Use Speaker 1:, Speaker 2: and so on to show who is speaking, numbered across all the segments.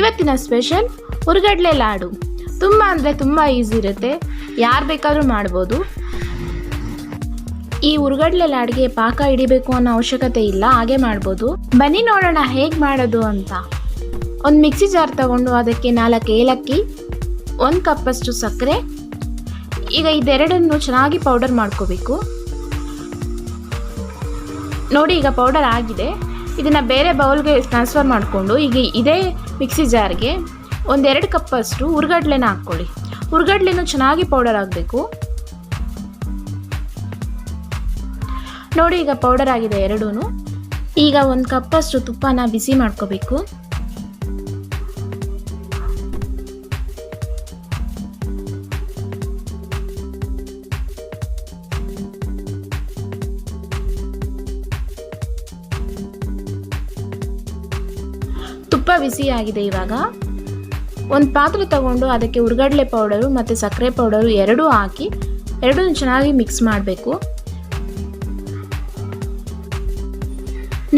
Speaker 1: ಇವತ್ತಿನ ಸ್ಪೆಷಲ್ ಹುರ್ಗಡ್ಲೆ ಲಾಡು. ತುಂಬ ಅಂದರೆ ತುಂಬ ಈಸಿ ಇರುತ್ತೆ, ಯಾರು ಬೇಕಾದರೂ ಮಾಡ್ಬೋದು. ಈ ಹುರ್ಗಡ್ಲೆ ಲಾಡ್ಗೆ ಪಾಕ ಹಿಡಿಬೇಕು ಅನ್ನೋ ಅವಶ್ಯಕತೆ ಇಲ್ಲ, ಹಾಗೆ ಮಾಡ್ಬೋದು. ಬನ್ನಿ ನೋಡೋಣ ಹೇಗೆ ಮಾಡೋದು ಅಂತ. ಒಂದು ಮಿಕ್ಸಿ ಜಾರ್ ತಗೊಂಡು ಅದಕ್ಕೆ 4 ಏಲಕ್ಕಿ, 1 ಕಪ್ಪಷ್ಟು ಸಕ್ಕರೆ. ಈಗ ಇದೆರಡನ್ನು ಚೆನ್ನಾಗಿ ಪೌಡರ್ ಮಾಡ್ಕೋಬೇಕು. ನೋಡಿ, ಈಗ ಪೌಡರ್ ಆಗಿದೆ. ಇದನ್ನು ಬೇರೆ ಬೌಲ್ಗೆ ಟ್ರಾನ್ಸ್ಫರ್ ಮಾಡಿಕೊಂಡು ಈಗ ಇದೇ ಮಿಕ್ಸಿ ಜಾರ್ಗೆ 1-2 ಕಪ್ಪಷ್ಟು ಹುರ್ಗಡ್ಲೆನ ಹಾಕ್ಕೊಳ್ಳಿ. ಹುರ್ಗಡ್ಲೆನೂ ಚೆನ್ನಾಗಿ ಪೌಡರ್ ಆಗಬೇಕು. ನೋಡಿ, ಈಗ ಪೌಡರ್ ಆಗಿದೆ ಎರಡೂ. ಈಗ 1 ಕಪ್ಪಷ್ಟು ತುಪ್ಪನ ಬಿಸಿ ಮಾಡ್ಕೋಬೇಕು. ತುಪ್ಪ ಬಿಸಿ ಆಗಿದೆ. ಇವಾಗ ಒಂದು ಪಾತ್ರೆ ತಗೊಂಡು ಅದಕ್ಕೆ ಹುರ್ಗಡ್ಲೆ ಪೌಡರು ಮತ್ತು ಸಕ್ಕರೆ ಪೌಡರು ಎರಡೂ ಹಾಕಿ ಎರಡೂ ಚೆನ್ನಾಗಿ ಮಿಕ್ಸ್ ಮಾಡಬೇಕು.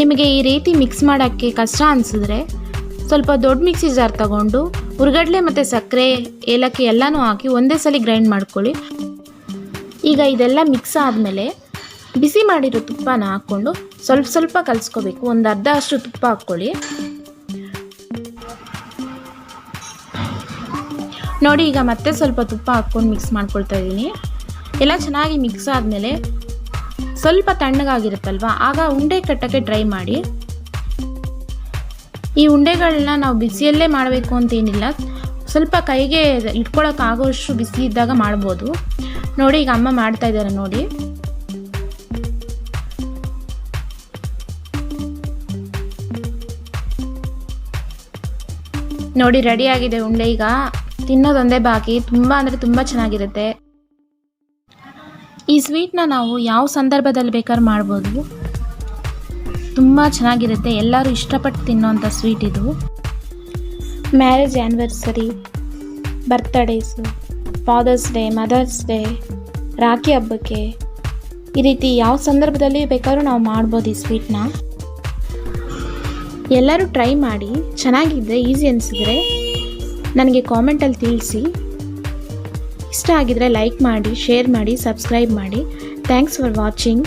Speaker 1: ನಿಮಗೆ ಈ ರೀತಿ ಮಿಕ್ಸ್ ಮಾಡೋಕ್ಕೆ ಕಷ್ಟ ಅನಿಸಿದ್ರೆ ಸ್ವಲ್ಪ ದೊಡ್ಡ ಮಿಕ್ಸಿ ಜಾರ್ ತಗೊಂಡು ಹುರ್ಗಡ್ಲೆ ಮತ್ತು ಸಕ್ಕರೆ, ಏಲಕ್ಕಿ ಎಲ್ಲನೂ ಹಾಕಿ ಒಂದೇ ಸಲ ಗ್ರೈಂಡ್ ಮಾಡ್ಕೊಳ್ಳಿ. ಈಗ ಇದೆಲ್ಲ ಮಿಕ್ಸ್ ಆದಮೇಲೆ ಬಿಸಿ ಮಾಡಿರೋ ತುಪ್ಪನ ಹಾಕ್ಕೊಂಡು ಸ್ವಲ್ಪ ಕಲಿಸ್ಕೋಬೇಕು. ಒಂದು ಅರ್ಧ ಅಷ್ಟು ತುಪ್ಪ ಹಾಕ್ಕೊಳ್ಳಿ. ನೋಡಿ, ಈಗ ಮತ್ತೆ ಸ್ವಲ್ಪ ತುಪ್ಪ ಹಾಕ್ಕೊಂಡು ಮಿಕ್ಸ್ ಮಾಡ್ಕೊಳ್ತಾ ಇದ್ದೀನಿ. ಎಲ್ಲ ಚೆನ್ನಾಗಿ ಮಿಕ್ಸ್ ಆದಮೇಲೆ ಸ್ವಲ್ಪ ತಣ್ಣಗಾಗಿರುತ್ತಲ್ವ, ಆಗ ಉಂಡೆ ಕಟ್ಟೋಕ್ಕೆ ಟ್ರೈ ಮಾಡಿ. ಈ ಉಂಡೆಗಳನ್ನ ನಾವು ಬಿಸಿಯಲ್ಲೇ ಮಾಡಬೇಕು ಅಂತೇನಿಲ್ಲ, ಸ್ವಲ್ಪ ಕೈಗೆ ಇಟ್ಕೊಳ್ಳೋಕ್ಕಾಗೋಷ್ಟು ಬಿಸಿ ಇದ್ದಾಗ ಮಾಡ್ಬೋದು. ನೋಡಿ, ಈಗ ಅಮ್ಮ ಮಾಡ್ತಾ ಇದ್ದಾರೆ ನೋಡಿ. ನೋಡಿ, ರೆಡಿಯಾಗಿದೆ ಉಂಡೆ. ಈಗ ತಿನ್ನೋದೊಂದೇ ಬಾಕಿ. ತುಂಬ ಅಂದರೆ ತುಂಬ ಚೆನ್ನಾಗಿರುತ್ತೆ. ಈ ಸ್ವೀಟ್ನ ನಾವು ಯಾವ ಸಂದರ್ಭದಲ್ಲಿ ಬೇಕಾದ್ರೂ ಮಾಡ್ಬೋದು, ತುಂಬ ಚೆನ್ನಾಗಿರುತ್ತೆ. ಎಲ್ಲರೂ ಇಷ್ಟಪಟ್ಟು ತಿನ್ನೋವಂಥ ಸ್ವೀಟ್ ಇದು. Marriage anniversary, birthdays, father's day, mother's day, Rakhi ಹಬ್ಬಕ್ಕೆ, ಈ ರೀತಿ ಯಾವ ಸಂದರ್ಭದಲ್ಲಿ ಬೇಕಾದ್ರೂ ನಾವು ಮಾಡ್ಬೋದು ಈ ಸ್ವೀಟ್ನ. ಎಲ್ಲರೂ ಟ್ರೈ ಮಾಡಿ, ಚೆನ್ನಾಗಿದ್ದರೆ, ಈಸಿ ಅನಿಸಿದರೆ ನನಗೆ ಕಾಮೆಂಟಲ್ಲಿ ತಿಳಿಸಿ. ಇಷ್ಟ ಆಗಿದರೆ ಲೈಕ್ ಮಾಡಿ, ಶೇರ್ ಮಾಡಿ, ಸಬ್ಸ್ಕ್ರೈಬ್ ಮಾಡಿ. Thanks for watching.